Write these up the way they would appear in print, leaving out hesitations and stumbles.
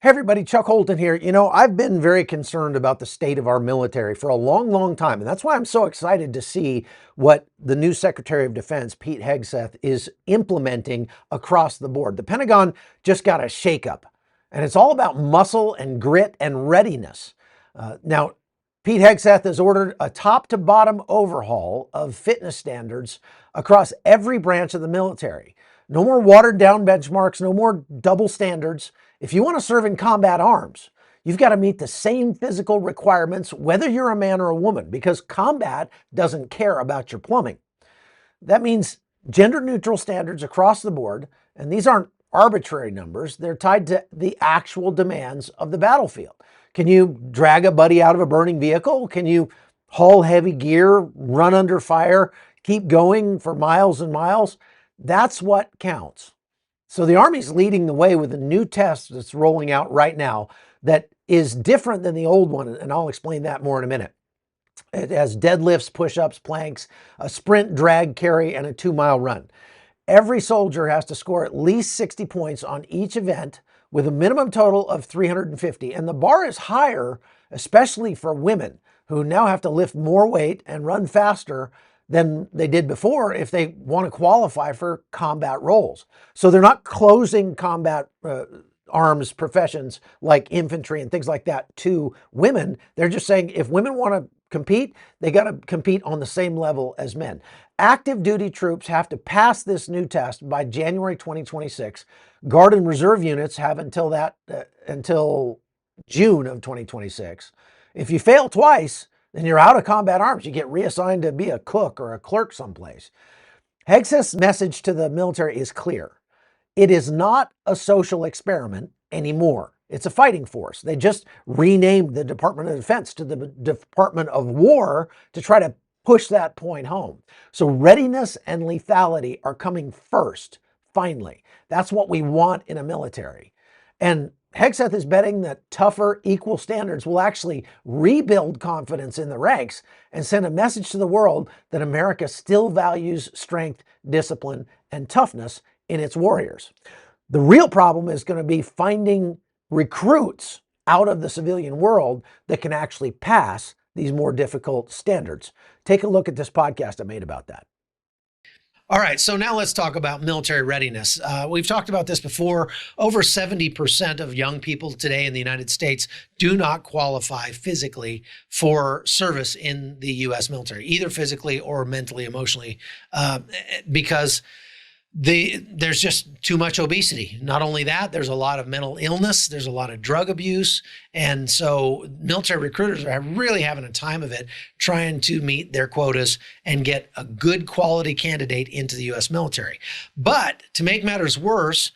Hey everybody, Chuck Holton here. I've been very concerned about the state of our military for a long, long time. And that's why I'm so excited to see what the new Secretary of Defense, Pete Hegseth, is implementing across the board. The Pentagon just got a shakeup, and it's all about muscle and grit and readiness. Now, Pete Hegseth has ordered a top to bottom overhaul of fitness standards across every branch of the military. No more watered down benchmarks, no more double standards. If you want to serve in combat arms, you've got to meet the same physical requirements, whether you're a man or a woman, because combat doesn't care about your plumbing. That means gender neutral standards across the board, and these aren't arbitrary numbers. They're tied to the actual demands of the battlefield. Can you drag a buddy out of a burning vehicle? Can you haul heavy gear, run under fire, keep going for miles and miles? That's what counts. So the Army's leading the way with a new test that's rolling out right now that is different than the old one, and I'll explain that more in a minute. It has deadlifts, push-ups, planks, a sprint, drag, carry, and a 2-mile run. Every soldier has to score at least 60 points on each event with a minimum total of 350. And the bar is higher, especially for women who now have to lift more weight and run faster than they did before if they want to qualify for combat roles. So they're not closing combat arms professions like infantry and things like that to women. They're just saying if women want to compete, they got to compete on the same level as men. Active duty troops have to pass this new test by January 2026. Guard and reserve units have until June of 2026. If you fail twice, then you're out of combat arms. You get reassigned to be a cook or a clerk someplace. Hegseth's message to the military is clear. It is not a social experiment anymore. It's a fighting force. They just renamed the Department of Defense to the Department of War to try to push that point home. So readiness and lethality are coming first, finally. That's what we want in a military. And Hegseth is betting that tougher, equal standards will actually rebuild confidence in the ranks and send a message to the world that America still values strength, discipline, and toughness in its warriors. The real problem is going to be finding recruits out of the civilian world that can actually pass these more difficult standards. Take a look at this podcast I made about that. All right, so now let's talk about military readiness. We've talked about this before. Over 70% of young people today in the United States do not qualify physically for service in the U.S. military, either physically or mentally, emotionally, because there's just too much obesity. Not only that, there's a lot of mental illness, there's a lot of drug abuse. And so military recruiters are really having a time of it trying to meet their quotas and get a good quality candidate into the U.S. military. But to make matters worse,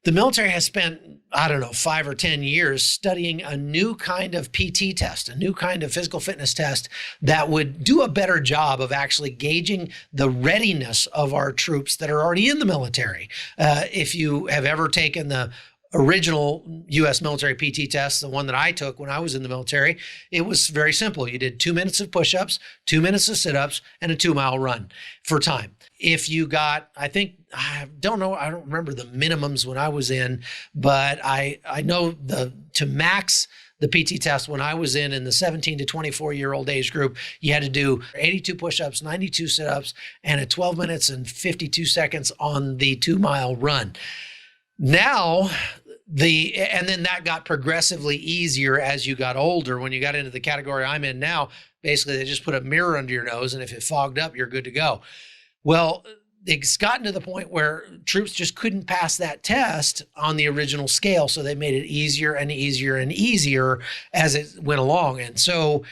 the military has spent, 5 or 10 years studying a new kind of PT test, a new kind of physical fitness test that would do a better job of actually gauging the readiness of our troops that are already in the military. If you have ever taken the original U.S. military PT test, the one that I took when I was in the military, it was very simple. You did 2 minutes of push-ups, 2 minutes of sit-ups, and a 2-mile run for time. If you got, I don't remember the minimums when I was in, but I know to max the PT test when I was in the 17 to 24-year-old age group, you had to do 82 push-ups, 92 sit-ups, and a 12 minutes and 52 seconds on the 2-mile run. Now, and then that got progressively easier as you got older. When you got into the category I'm in now, basically they just put a mirror under your nose, and if it fogged up, you're good to go. Well, it's gotten to the point where troops just couldn't pass that test on the original scale. So they made it easier and easier and easier as it went along. And so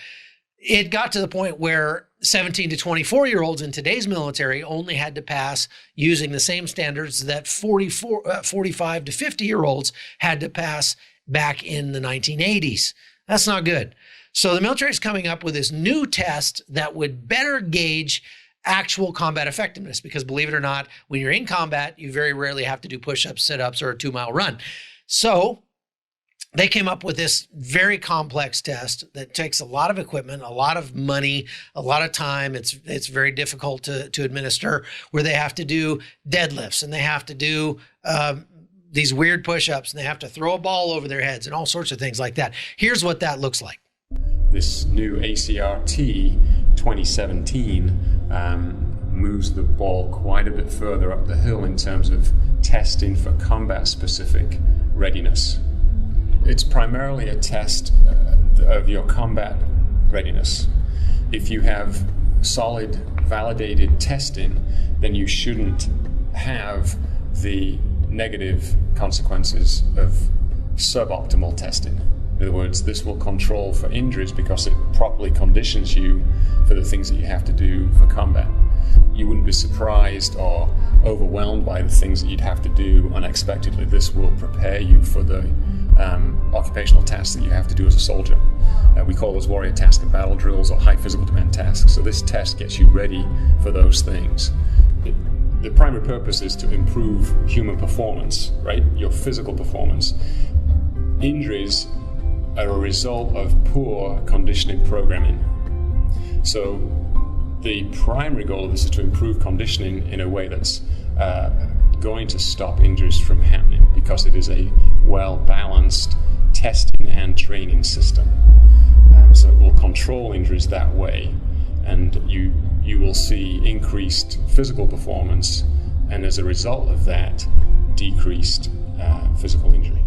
it got to the point where 17 to 24-year-olds in today's military only had to pass using the same standards that 45 to 50-year-olds had to pass back in the 1980s. That's not good. So the military is coming up with this new test that would better gauge actual combat effectiveness, because believe it or not, when you're in combat, you very rarely have to do push-ups, sit-ups, or a 2-mile run. So they came up with this very complex test that takes a lot of equipment, a lot of money, a lot of time. It's very difficult to administer, where they have to do deadlifts and they have to do these weird push-ups, and they have to throw a ball over their heads and all sorts of things like that. Here's what that looks like. This new ACRT 2017 moves the ball quite a bit further up the hill in terms of testing for combat-specific readiness. It's primarily a test of your combat readiness. If you have solid, validated testing, then you shouldn't have the negative consequences of suboptimal testing. In other words, this will control for injuries because it properly conditions you for the things that you have to do for combat. You wouldn't be surprised or overwhelmed by the things that you'd have to do unexpectedly. This will prepare you for the occupational tasks that you have to do as a soldier. We call those warrior task and battle drills or high physical demand tasks. So this test gets you ready for those things. The primary purpose is to improve human performance, right? Your physical performance. Injuries are a result of poor conditioning programming. So the primary goal of this is to improve conditioning in a way that's going to stop injuries from happening, because it is a well-balanced testing and training system. So it will control injuries that way, and you will see increased physical performance, and as a result of that, decreased physical injury.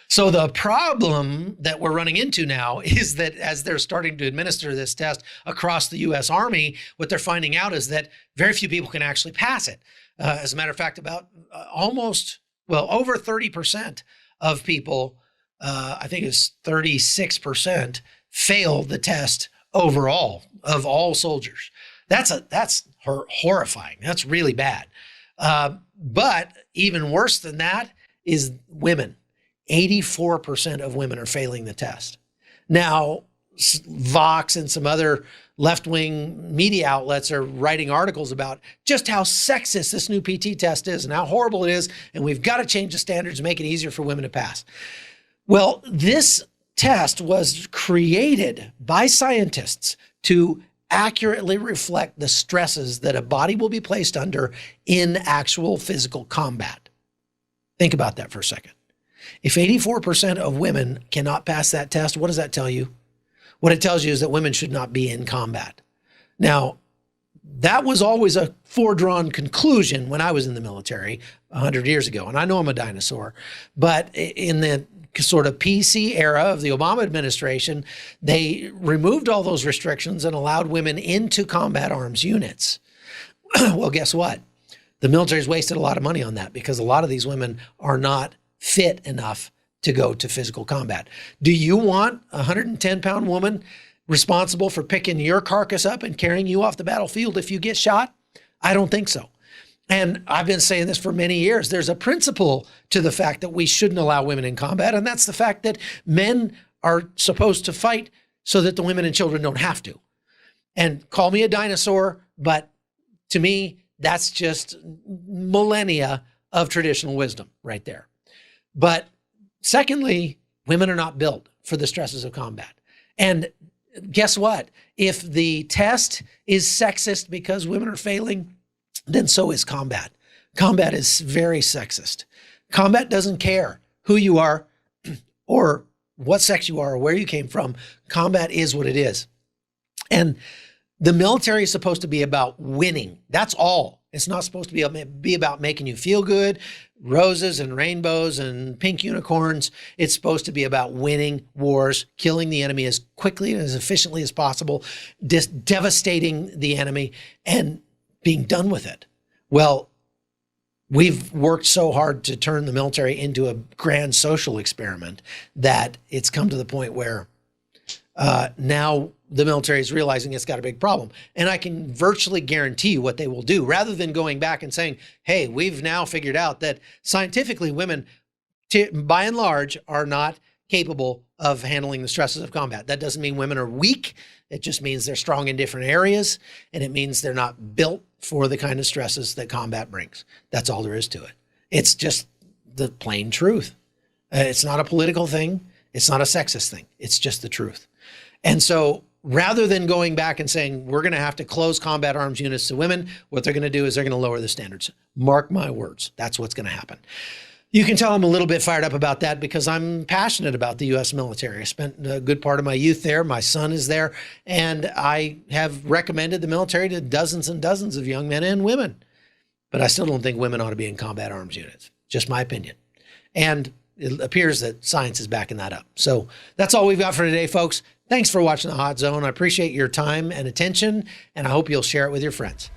So the problem that we're running into now is that as they're starting to administer this test across the U.S. Army, what they're finding out is that very few people can actually pass it. As a matter of fact, about over 30% of people, I think it's 36%, fail the test overall of all soldiers. That's horrifying. That's really bad. But even worse than that is women. 84% of women are failing the test. Now, Vox and some other left-wing media outlets are writing articles about just how sexist this new PT test is and how horrible it is, and we've got to change the standards to make it easier for women to pass. Well, this test was created by scientists to accurately reflect the stresses that a body will be placed under in actual physical combat. Think about that for a second. If 84% of women cannot pass that test, what does that tell you? What it tells you is that women should not be in combat. Now, that was always a foredrawn conclusion when I was in the military 100 years ago, and I know I'm a dinosaur, but in the sort of PC era of the Obama administration, they removed all those restrictions and allowed women into combat arms units. Well, guess what? The military's wasted a lot of money on that because a lot of these women are not fit enough to go to physical combat. Do you want a 110-pound woman responsible for picking your carcass up and carrying you off the battlefield if you get shot? I don't think so. And I've been saying this for many years. There's a principle to the fact that we shouldn't allow women in combat, and that's the fact that men are supposed to fight so that the women and children don't have to. And call me a dinosaur, but to me, that's just millennia of traditional wisdom right there. But secondly, women are not built for the stresses of combat. And guess what? If the test is sexist because women are failing, then so is combat. Combat is very sexist. Combat doesn't care who you are or what sex you are or where you came from. Combat is what it is. And the military is supposed to be about winning. That's all. It's not supposed to be about making you feel good, roses and rainbows and pink unicorns. It's supposed to be about winning wars, killing the enemy as quickly and as efficiently as possible, devastating the enemy, and being done with it. Well, we've worked so hard to turn the military into a grand social experiment that it's come to the point where now the military is realizing it's got a big problem. And I can virtually guarantee you what they will do, rather than going back and saying, hey, we've now figured out that scientifically women, by and large, are not capable of handling the stresses of combat. That doesn't mean women are weak. It just means they're strong in different areas. And it means they're not built for the kind of stresses that combat brings. That's all there is to it. It's just the plain truth. It's not a political thing. It's not a sexist thing. It's just the truth. And so rather than going back and saying, we're going to have to close combat arms units to women, what they're going to do is they're going to lower the standards. Mark my words. That's what's going to happen. You can tell I'm a little bit fired up about that because I'm passionate about the U.S. military. I spent a good part of my youth there. My son is there. And I have recommended the military to dozens and dozens of young men and women. But I still don't think women ought to be in combat arms units. Just my opinion. And it appears that science is backing that up. So that's all we've got for today, folks. Thanks for watching The Hot Zone. I appreciate your time and attention, and I hope you'll share it with your friends.